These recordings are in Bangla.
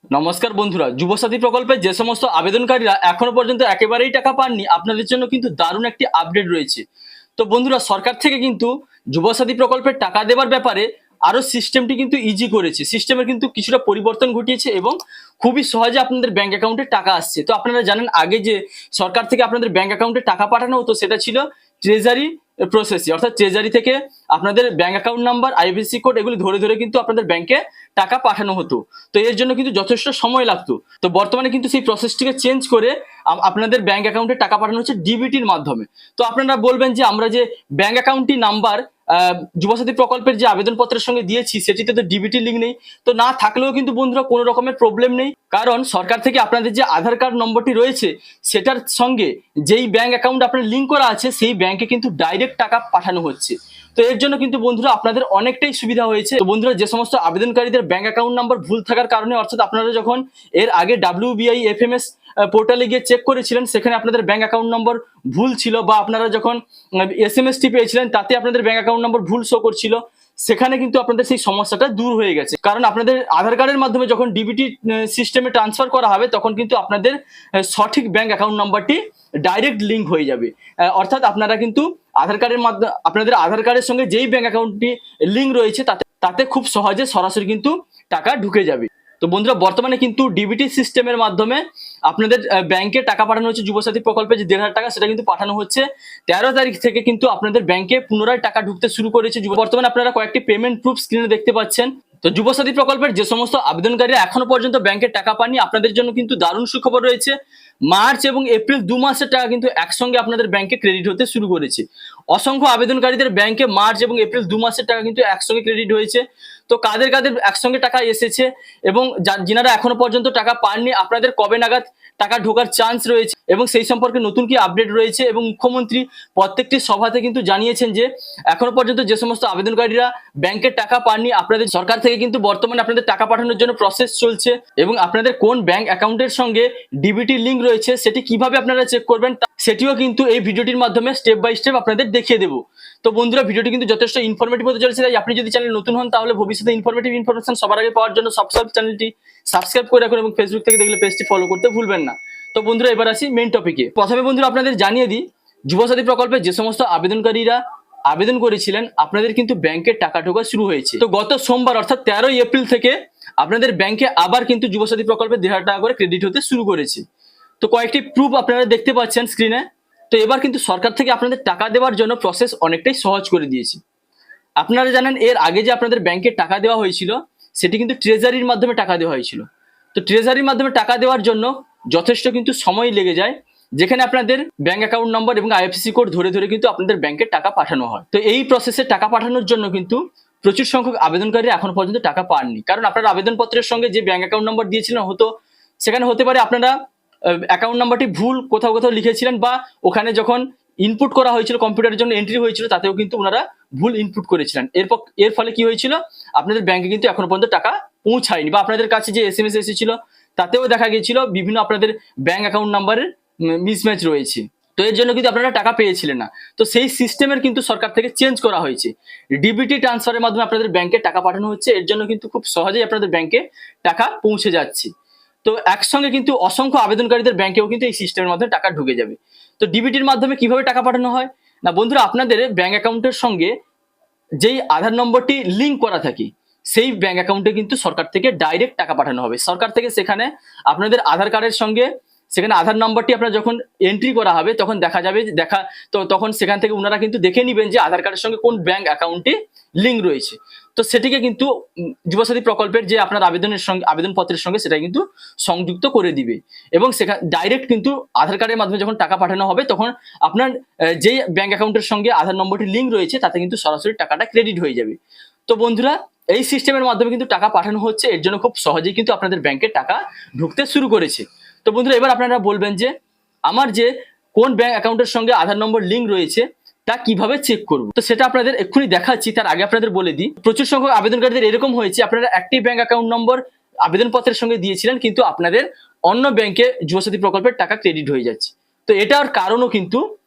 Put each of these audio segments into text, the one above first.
নমস্কার বন্ধুরা, যুবসাথী প্রকল্পে যে সমস্ত আবেদনকারীরা এখনো পর্যন্ত একেবারেই টাকা পাননি, আপনাদের জন্য কিন্তু দারুণ একটি আপডেট রয়েছে। তো বন্ধুরা, সরকার থেকে কিন্তু যুবসাথী প্রকল্পের টাকা দেওয়ার ব্যাপারে আরো সিস্টেমটি কিন্তু ইজি করেছে। সিস্টেমের কিন্তু কিছুটা পরিবর্তন ঘটিয়েছে এবং খুবই সহজে আপনাদের ব্যাংক অ্যাকাউন্টে টাকা আসছে। তো আপনারা জানেন, আগে যে সরকার থেকে আপনাদের ব্যাংক অ্যাকাউন্টে টাকা পাঠানো হতো সেটা ছিল ট্রেজারি প্রসেসে, অর্থাৎ ট্রেজারি থেকে আপনাদের bank account number, IFSC code এগুলি ধরে ধরে কিন্তু আপনাদের ব্যাংকে টাকা পাঠানো হতো। তো এর জন্য কিন্তু যথেষ্ট সময় লাগতো। তো বর্তমানে কিন্তু সেই প্রসেসটিকে চেঞ্জ করে আপনাদের ব্যাংক অ্যাকাউন্টে টাকা পাঠানো হচ্ছে ডিবিটির মাধ্যমে। তো আপনারা বলবেন যে আমরা যে ব্যাংক অ্যাকাউন্টটি নাম্বার যুবসাথী প্রকল্পের যে আবেদনপত্রের সঙ্গে দিয়েছি সেটিতে তো ডিবিটি লিঙ্ক নেই। তো না থাকলেও কিন্তু বন্ধুরা কোনো রকমের প্রবলেম নেই, কারণ সরকার থেকে আপনাদের যে আধার কার্ড নম্বরটি রয়েছে সেটার সঙ্গে যেই ব্যাংক অ্যাকাউন্ট আপনার লিঙ্ক করা আছে সেই ব্যাংকে কিন্তু ডাইরেক্ট টাকা পাঠানো হচ্ছে। তো এর জন্য কিন্তু বন্ধুরা আপনাদের অনেকটাই সুবিধা হয়েছে। তো বন্ধুরা, যে সমস্ত আবেদনকারীদের ব্যাংক অ্যাকাউন্ট নাম্বার ভুল থাকার কারণে, অর্থাৎ আপনারা যখন এর আগে WBI-FMS পোর্টালে গিয়ে চেক করেছিলেন সেখানে আপনাদের ব্যাংক অ্যাকাউন্ট নম্বর ভুল ছিল, বা আপনারা যখন SMS-টি পেয়েছিলেন তাতে আপনাদের ব্যাংক অ্যাকাউন্ট নম্বর ভুল শো করছিল, সেখানে কিন্তু আপনাদের সেই সমস্যাটা দূর হয়ে গেছে। কারণ আপনাদের আধার কার্ডের মাধ্যমে যখন ডিবিটি সিস্টেমে ট্রান্সফার করা হবে তখন কিন্তু আপনাদের সঠিক ব্যাংক অ্যাকাউন্ট নাম্বারটি ডাইরেক্ট লিঙ্ক হয়ে যাবে। অর্থাৎ আপনারা কিন্তু আধার কার্ডের মাধ্যমে আপনাদের আধার কার্ডের সঙ্গে যেই ব্যাংক অ্যাকাউন্টটি লিঙ্ক রয়েছে তাতে তাতে খুব সহজে সরাসরি কিন্তু টাকা ঢুকে যাবে। তো বন্ধুরা, বর্তমানে কিন্তু ডিবিটি সিস্টেমের মাধ্যমে আপনাদের ব্যাংকে টাকা পাঠানো হচ্ছে। যুবসাথী প্রকল্পে যে 1,500 টাকা সেটা কিন্তু পাঠানো হচ্ছে। 13 তারিখ থেকে কিন্তু আপনাদের ব্যাংকে পুনরায় টাকা ঢুকতে শুরু করেছে। বর্তমানে আপনারা কয়েকটি পেমেন্ট প্রুফ স্ক্রিনে দেখতে পাচ্ছেন। তো যুবসাথী প্রকল্পের যে সমস্ত আবেদনকারীরা এখনো পর্যন্ত ব্যাংকে টাকা পাননি, আপনাদের জন্য কিন্তু দারুণ সুখবর রয়েছে। মার্চ এবং এপ্রিল 2 মাসের টাকা কিন্তু একসঙ্গে আপনাদের ব্যাংকে ক্রেডিট হতে শুরু করেছে। অসংখ্য আবেদনকারীদের ব্যাংকে মার্চ এবং এপ্রিল 2 মাসের টাকা কিন্তু একসঙ্গে ক্রেডিট হয়েছে। তো কাদের কাদের একসঙ্গে টাকা এসেছে এবং যিনারা এখনো পর্যন্ত টাকা পাননি, আপনাদের কবে নাগাদ টাকা ঢোকার চান্স রয়েছে এবং সেই সম্পর্কে নতুন কি আপডেট রয়েছে, এবং মুখ্যমন্ত্রী প্রত্যেকটি সভাতে কিন্তু জানিয়েছেন যে এখনো পর্যন্ত যে সমস্ত আবেদনকারীরা ব্যাংকের টাকা পাননি, আপনাদের সরকার থেকে কিন্তু বর্তমানে আপনাদের টাকা পাঠানোর জন্য প্রসেস চলছে, এবং আপনাদের কোন ব্যাংক অ্যাকাউন্টের সঙ্গে ডিবিটি লিঙ্ক রয়েছে সেটি কিভাবে আপনারা চেক করবেন সেটিও কিন্তু এই ভিডিওটির মাধ্যমে স্টেপ বাই স্টেপ আপনাদের দেখিয়ে দেবো। তো বন্ধুরা, ভিডিওটি কিন্তু যথেষ্ট ইনফরমেটিভ হতে চলেছে, তাই আপনি যদি চ্যানেলে নতুন হন তাহলে ভবিষ্যতে ইনফরমেটিভ ইনফরমেশন সবার আগে পাওয়ার জন্য চ্যানেলটি সাবস্ক্রাইব করে রাখুন এবং ফেসবুক থেকে দেখলে পেজটি ফলো করতে ভুলবেন না। তো বন্ধুরা, এবার আসি মেইন টপিকে। প্রথমে বন্ধুরা আপনাদের জানিয়ে দিই, যুবসাথী প্রকল্পে যে সমস্ত আবেদনকারীরা আবেদন করেছিলেন আপনাদের কিন্তু ব্যাংকে টাকা ঢোকা শুরু হয়েছে। তো গত সোমবার অর্থাৎ 13 এপ্রিল থেকে আপনাদের ব্যাংকে আবার কিন্তু যুবসাথী প্রকল্পে 1,500 টাকা করে ক্রেডিট হতে শুরু করেছে। তো কয়েকটি প্রুফ আপনারা দেখতে পাচ্ছেন স্ক্রিনে। তো এবার কিন্তু সরকার থেকে আপনাদের টাকা দেওয়ার জন্য প্রসেস অনেকটাই সহজ করে দিয়েছে। আপনারা জানেন, এর আগে যে আপনাদের ব্যাংকে টাকা দেওয়া হয়েছিল সেটি কিন্তু ট্রেজারির মাধ্যমে টাকা দেওয়া হয়েছিল। তো ট্রেজারির মাধ্যমে টাকা দেওয়ার জন্য যথেষ্ট কিন্তু সময় লেগে যায়, যেখানে আপনাদের ব্যাংক অ্যাকাউন্ট নম্বর এবং আইএফএসসি কোড ধরে ধরে কিন্তু আপনাদের ব্যাংকে টাকা পাঠানো হয়। তো এই প্রসেসে টাকা পাঠানোর জন্য কিন্তু প্রচুর সংখ্যক আবেদনকারী এখন পর্যন্ত টাকা পাননি, কারণ আপনার আবেদনপত্রের সঙ্গে যে ব্যাংক অ্যাকাউন্ট নম্বর দিয়েছিলেন সেখানে হতে পারে আপনারা অ্যাকাউন্ট নাম্বারটি ভুল কোথাও কোথাও লিখেছিলেন, বা ওখানে যখন ইনপুট করা হয়েছিল কম্পিউটারের জন্য এন্ট্রি হয়েছিল তাতেও কিন্তু ওনারা ভুল ইনপুট করেছিলেন। এর ফলে কি হয়েছিল, আপনাদের ব্যাংকে কিন্তু এখনো পর্যন্ত টাকা পৌঁছায়নি, বা আপনাদের কাছে যে SMS এসেছিল তাতেও দেখা গিয়েছিল বিভিন্ন আপনাদের ব্যাংক অ্যাকাউন্ট নাম্বারের মিসম্যাচ রয়েছে। তো এর জন্য কিন্তু আপনারা টাকা পেয়েছিলেন না। তো সেই সিস্টেমের কিন্তু সরকার থেকে চেঞ্জ করা হয়েছে। ডিবিটি ট্রান্সফারের মাধ্যমে আপনাদের ব্যাংকে টাকা পাঠানো হচ্ছে। এর জন্য কিন্তু খুব সহজেই আপনাদের ব্যাংকে টাকা পৌঁছে যাচ্ছে। তো একসঙ্গে কিন্তু অসংখ্য আবেদনকারীদের ব্যাংকেও কিন্তু এই সিস্টেমের মাধ্যমে টাকা ঢুকে যাবে। তো ডিবিটির মাধ্যমে কিভাবে টাকা পাঠানো হয় না বন্ধুরা, আপনাদের ব্যাংক অ্যাকাউন্টের সঙ্গে যেই আধার নম্বরটি লিঙ্ক করা থাকে সেই ব্যাংক অ্যাকাউন্টে কিন্তু সরকার থেকে ডাইরেক্ট টাকা পাঠানো হবে। সরকার থেকে সেখানে আপনাদের আধার কার্ডের সঙ্গে সেখানে আধার নম্বরটি আপনার যখন এন্ট্রি করা হবে তখন দেখা যাবে, তখন সেখান থেকে ওনারা কিন্তু দেখে নেবেন যে আধার কার্ডের সঙ্গে কোন ব্যাংক অ্যাকাউন্টে লিঙ্ক রয়েছে। তো সেটিকে কিন্তু যুবসাথী প্রকল্পের যে আপনার আবেদনপত্রের সঙ্গে সেটা কিন্তু সংযুক্ত করে দিবে, এবং সেখানে ডাইরেক্ট কিন্তু আধার কার্ডের মাধ্যমে যখন টাকা পাঠানো হবে তখন আপনার যেই ব্যাংক অ্যাকাউন্টের সঙ্গে আধার নম্বরটি লিঙ্ক রয়েছে তাতে কিন্তু সরাসরি টাকাটা ক্রেডিট হয়ে যাবে। তো বন্ধুরা, এই সিস্টেমের মাধ্যমে কিন্তু টাকা পাঠানো হচ্ছে। এর জন্য খুব সহজেই কিন্তু আপনাদের ব্যাংকে টাকা ঢুকতে শুরু করেছে। তো বন্ধুরা, এবার আপনারা বলবেন যে আমার যে কোন ব্যাংক অ্যাকাউন্টের সঙ্গে আধার নম্বর লিঙ্ক রয়েছে তা কিভাবে চেক করব। তো সেটা আপনাদের এক্ষুনি দেখাচ্ছি। তার আগে আপনাদের বলে দিই, প্রচুর সংখ্যক আবেদনকারীদের এরকম হয়েছে, আপনারা একটি ব্যাংক অ্যাকাউন্ট নম্বর আবেদনপত্রের সঙ্গে দিয়েছিলেন কিন্তু আপনাদের অন্য ব্যাংকে যুবসাথী প্রকল্পের টাকা ক্রেডিট হয়ে যাচ্ছে। তো এটার কারণও কিন্তু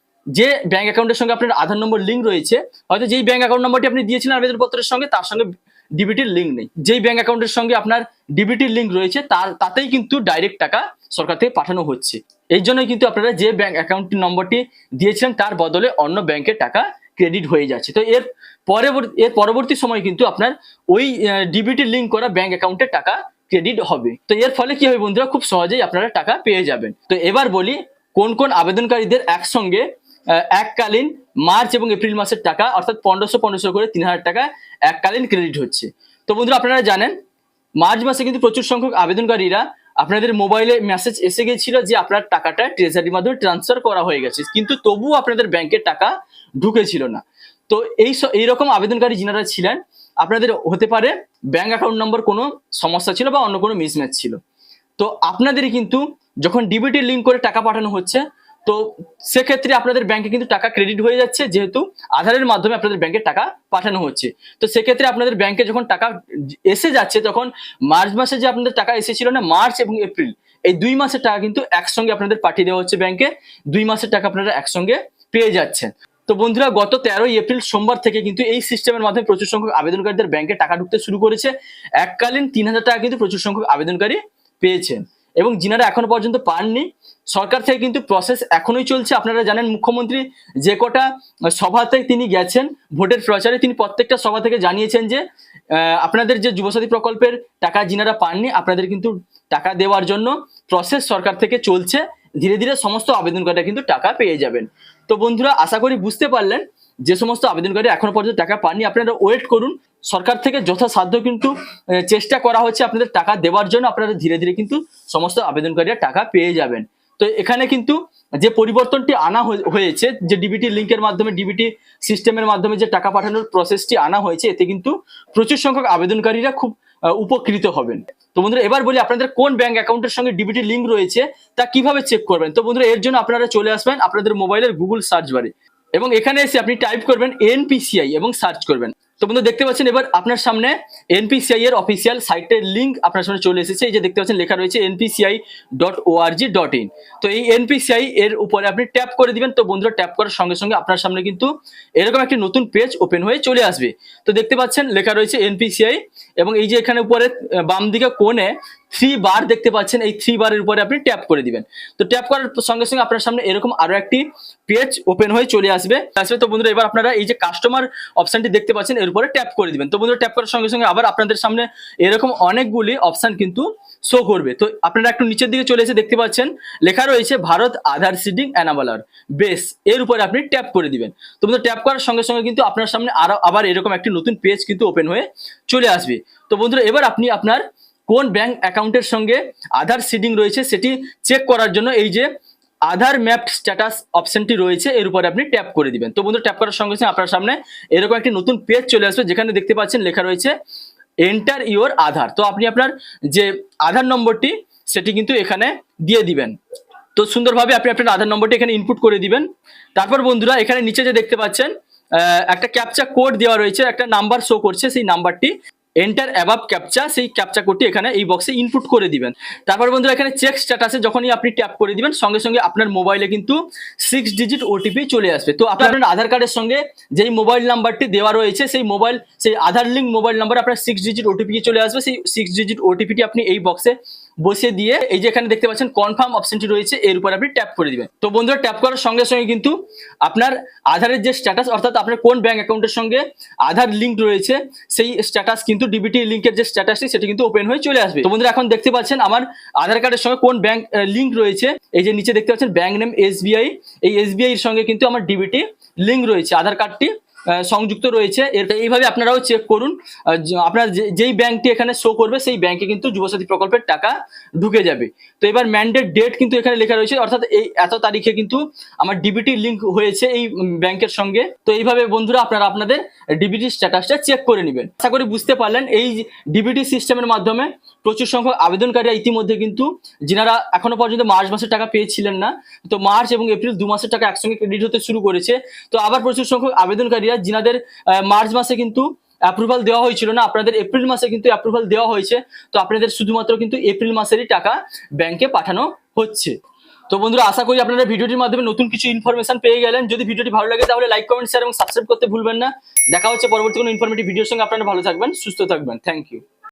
যে ব্যাংক অ্যাকাউন্টের সঙ্গে আপনার আধার নম্বর লিঙ্ক রয়েছে, হয়তো যেই ব্যাংক অ্যাকাউন্ট নম্বরটি আপনি দিয়েছিলেন আবেদনপত্রের সঙ্গে তার সঙ্গে ডিবিটির লিঙ্ক নেই। যেই ব্যাংক অ্যাকাউন্টের সঙ্গে আপনার ডিবিটির লিঙ্ক রয়েছে তাতেই কিন্তু ডাইরেক্ট টাকা সরকার থেকে পাঠানো হচ্ছে। এই জন্যই কিন্তু আপনারা যে ব্যাংক অ্যাকাউন্ট নম্বরটি দিয়েছিলেন তার বদলে অন্য ব্যাংকে টাকা ক্রেডিট হয়ে যাচ্ছে। তো এর পরবর্তী সময় কিন্তু আপনার ওই ডিবিটি লিঙ্ক করা ব্যাংক অ্যাকাউন্টে টাকা ক্রেডিট হবে। তো এর ফলে কি হবে বন্ধুরা, খুব সহজেই আপনারা টাকা পেয়ে যাবেন। তো এবার বলি কোন কোন আবেদনকারীদের একসঙ্গে এককালীন মার্চ এবং এপ্রিল মাসের টাকা অর্থাৎ 1500 করে 3000 টাকা এককালীন ক্রেডিট হচ্ছে। তো বন্ধুরা আপনারা জানেন মার্চ মাসে কিন্তু প্রচুর সংখ্যক আবেদনকারীরা আপনাদের মোবাইলে মেসেজ এসে গিয়েছিল যে আপনার টাকাটা ট্রেজারির মাধ্যমে ট্রান্সফার করা হয়ে গেছে, কিন্তু তবুও আপনাদের ব্যাংকে টাকা ঢুকেছিল না। তো এইরকম আবেদনকারী যিনারা ছিলেন আপনাদের হতে পারে ব্যাংক অ্যাকাউন্ট নম্বর কোনো সমস্যা ছিল বা অন্য কোনো মিসম্যাচ ছিল। তো আপনাদেরই কিন্তু যখন ডিবিটি লিঙ্ক করে টাকা পাঠানো হচ্ছে, তো সেক্ষেত্রে আপনাদের ব্যাংকে কিন্তু টাকা ক্রেডিট হয়ে যাচ্ছে, যেহেতু আধারের মাধ্যমে আপনাদের ব্যাংকে টাকা পাঠানো হচ্ছে। তো সেক্ষেত্রে আপনাদের ব্যাংকে যখন টাকা এসে যাচ্ছে, তখন মার্চ মাসে যে আপনাদের টাকা এসেছিল না, মার্চ এবং এপ্রিল এই 2 মাসের টাকা কিন্তু একসঙ্গে আপনাদের পাঠিয়ে দেওয়া হচ্ছে ব্যাংকে। 2 মাসের টাকা আপনারা একসঙ্গে পেয়ে যাচ্ছেন। তো বন্ধুরা গত 13ই এপ্রিল সোমবার থেকে কিন্তু এই সিস্টেমের মাধ্যমে প্রচুর সংখ্যক আবেদনকারীদের ব্যাংকে টাকা ঢুকতে শুরু করেছে। এককালীন 3000 টাকা কিন্তু প্রচুর সংখ্যক আবেদনকারী পেয়েছেন, এবং যিনারা এখনো পর্যন্ত পাননি সরকার থেকে কিন্তু প্রসেস এখনোই চলছে। আপনারা জানেন মুখ্যমন্ত্রী যে কটা সভাতে তিনি গেছেন ভোটের প্রচারে, তিনি প্রত্যেকটা সভা থেকে জানিয়েছেন যে আপনাদের যে যুবসাথী প্রকল্পের টাকা যিনারা পাননি আপনাদের কিন্তু টাকা দেওয়ার জন্য প্রসেস সরকার থেকে চলছে। ধীরে ধীরে সমস্ত আবেদনকারীরা কিন্তু টাকা পেয়ে যাবেন। তো বন্ধুরা আশা করি বুঝতে পারলেন, যে সমস্ত আবেদনকারী এখনো পর্যন্ত টাকা পাননি আপনারা ওয়েট করুন, সরকার থেকে যথাসাধ্য কিন্তু চেষ্টা করা হচ্ছে আপনাদের টাকা দেওয়ার জন্য। আপনারা ধীরে ধীরে কিন্তু সমস্ত আবেদনকারীরা টাকা পেয়ে যাবেন। তো এখানে কিন্তু যে পরিবর্তনটি আনা হয়েছে, যে ডিবিটি লিঙ্কের মাধ্যমে ডিবিটি সিস্টেমের মাধ্যমে যে টাকা পাঠানোর প্রসেসটি আনা হয়েছে, এতে কিন্তু প্রচুর সংখ্যক আবেদনকারীরা খুব উপকৃত হবেন। তো বন্ধুরা এবার বলি আপনাদের কোন ব্যাংক অ্যাকাউন্টের সঙ্গে ডিবিটি লিঙ্ক রয়েছে তা কিভাবে চেক করবেন। তো বন্ধুরা এর জন্য আপনারা চলে আসবেন আপনাদের মোবাইলের গুগল সার্চ বারে, এবং এখানে এসে আপনি টাইপ করবেন এনপিসিআই এবং সার্চ করবেন। তো বন্ধু দেখতে পাচ্ছেন এবার আপনার সামনে এনপিসিআই এর অফিসিয়াল সাইটের লিঙ্ক আপনার সামনে চলে এসেছে। এই যে দেখতে পাচ্ছেন লেখা রয়েছে npci.org.in। তো এই এনপিসিআই এর উপরে আপনি ট্যাপ করে দিবেন। তো বন্ধুরা ট্যাপ করার সঙ্গে সঙ্গে আপনার সামনে কিন্তু এরকম একটি নতুন পেজ ওপেন হয়ে চলে আসবে। তো দেখতে পাচ্ছেন লেখা রয়েছে এনপিসিআই, এবং এই যে এখানে উপরে বাম দিকে কোণে 3 বার দেখতে পাচ্ছেন, এই 3 বারের উপরে আপনি ট্যাপ করে দিবেন। তো ট্যাপ করার সঙ্গে সঙ্গে আপনার সামনে এরকম আরো একটি পেজ ওপেন হয়ে চলে আসবে। তো বন্ধুরা এবার আপনারা এই যে কাস্টমার অপশনটি দেখতে পাচ্ছেন এর উপরে ট্যাপ করে দিবেন। তো বন্ধুরা ট্যাপ করার সঙ্গে সঙ্গে আবার আপনাদের সামনে এরকম অনেকগুলি অপশন কিন্তু শো করবে। তো আপনারা একটু নিচের দিকে চলে এসে দেখতে পাচ্ছেন লেখা রয়েছে ভারত আধার সিডিং অ্যানাবলার বেস, এর উপরে আপনি ট্যাপ করে দিবেন। তো বন্ধুরা ট্যাপ করার সঙ্গে সঙ্গে কিন্তু আপনার সামনে আবার এরকম একটি নতুন পেজ কিন্তু ওপেন হয়ে চলে আসবে। তো বন্ধুরা এবার আপনি আপনার কোন ব্যাংক অ্যাকাউন্টের সঙ্গে আধার সিডিং রয়েছে সেটি চেক করার জন্য এই যে আধার ম্যাপ স্ট্যাটাস অপশনটি রয়েছে এর উপরে আপনি ট্যাপ করে দিবেন। তো বন্ধুরা ট্যাপ করার সঙ্গে সঙ্গে আপনার সামনে এরকম একটি নতুন পেজ চলে আসবে, যেখানে দেখতে পাচ্ছেন লেখা রয়েছে এন্টার ইওর আধার। তো আপনি আপনার যে আধার নম্বরটি সেটি কিন্তু এখানে দিয়ে দিবেন। তো সুন্দরভাবে আপনি আপনার আধার নম্বরটি এখানে ইনপুট করে দিবেন। তারপর বন্ধুরা এখানে নিচে যে দেখতে পাচ্ছেন একটা ক্যাপচা কোড দেওয়া রয়েছে, একটা নাম্বার শো করছে, সেই নাম্বারটি এন্টার অ্যাবাভ ক্যাপচা, সেই ক্যাপচা কোডটি এখানে এই বক্সে ইনপুট করে দিবেন। তারপর বন্ধুরা এখানে চেক স্ট্যাটাসে যখনই আপনি ট্যাপ করে দিবেন সঙ্গে সঙ্গে আপনার মোবাইলে কিন্তু 6 ডিজিট ওটিপি চলে আসবে। তো আপনার আধার কার্ডের সঙ্গে যেই মোবাইল নাম্বারটি দেওয়া রয়েছে সেই আধার লিঙ্ক মোবাইল নাম্বার আপনার 6 ডিজিট ওটিপি চলে আসবে। সেই 6 ডিজিট ওটিপিটি আপনি এই বক্সে বসিয়ে দিয়ে এই যে এখানে দেখতে পাচ্ছেন কনফার্ম অপশনটি রয়েছে এর উপর আপনি ট্যাপ করে দিবেন। তো বন্ধুরা ট্যাপ করার সঙ্গে সঙ্গে কিন্তু আপনার আধারের যে স্ট্যাটাস অর্থাৎ আপনার কোন ব্যাংক অ্যাকাউন্টের সঙ্গে আধার লিঙ্ক রয়েছে সেই স্ট্যাটাস কিন্তু ডিবিটি লিঙ্কের যে স্ট্যাটাসটি সেটি কিন্তু ওপেন হয়ে চলে আসবে। তো বন্ধুরা এখন দেখতে পাচ্ছেন আমার আধার কার্ডের সঙ্গে কোন ব্যাংক লিঙ্ক রয়েছে, এই যে নিচে দেখতে পাচ্ছেন ব্যাংক নেম এসবিআই, এই এসবিআই এর সঙ্গে কিন্তু আমার ডিবিটি লিঙ্ক রয়েছে, আধার কার্ডটি সংযুক্ত রয়েছে। এইভাবে আপনারাও চেক করুন, আপনার যেই ব্যাংকটি এখানে শো করবে সেই ব্যাংকে কিন্তু যুবসাথী প্রকল্পের টাকা ঢুকে যাবে। তো এবার ম্যান্ডেট ডেট কিন্তু এখানে লেখা রয়েছে, অর্থাৎ এই এত তারিখে কিন্তু আমার ডিবিটি লিঙ্ক হয়েছে এই ব্যাংকের সঙ্গে। তো এইভাবে বন্ধুরা আপনারা আপনাদের ডিবিটি স্ট্যাটাসটা চেক করে নেবেন। আশা করি বুঝতে পারলেন এই ডিবিটি সিস্টেমের মাধ্যমে প্রচুর সংখ্যক আবেদনকারীরা ইতিমধ্যে কিন্তু যিনারা এখনো পর্যন্ত মার্চ মাসের টাকা পেয়েছিলেন না, তো মার্চ এবং এপ্রিল 2 মাসের টাকা একসঙ্গে ক্রেডিট হতে শুরু করেছে। তো আবার প্রচুর সংখ্যক আবেদনকারীরা যিনাদের মার্চ মাসে কিন্তু অ্যাপ্রুভাল দেওয়া হয়েছিল না, আপনাদের এপ্রিল মাসে কিন্তু অ্যাপ্রুভাল দেওয়া হয়েছে। তো আপনাদের শুধুমাত্র কিন্তু এপ্রিল মাসেরই টাকা ব্যাংকে পাঠানো হচ্ছে। তো বন্ধুরা, আশা করি আপনারা ভিডিওটির মাধ্যমে নতুন কিছু ইনফরমেশন পেয়ে গেলেন। যদি ভিডিওটি ভালো লাগে তাহলে লাইক, কমেন্ট, শেয়ার এবং সাবস্ক্রাইব করতে ভুলবেন না। দেখা হচ্ছে পরবর্তী কোনো ইনফরমেটিভ ভিডিওর সঙ্গে। আপনারা ভালো থাকবেন, সুস্থ থাকবেন। Thank you.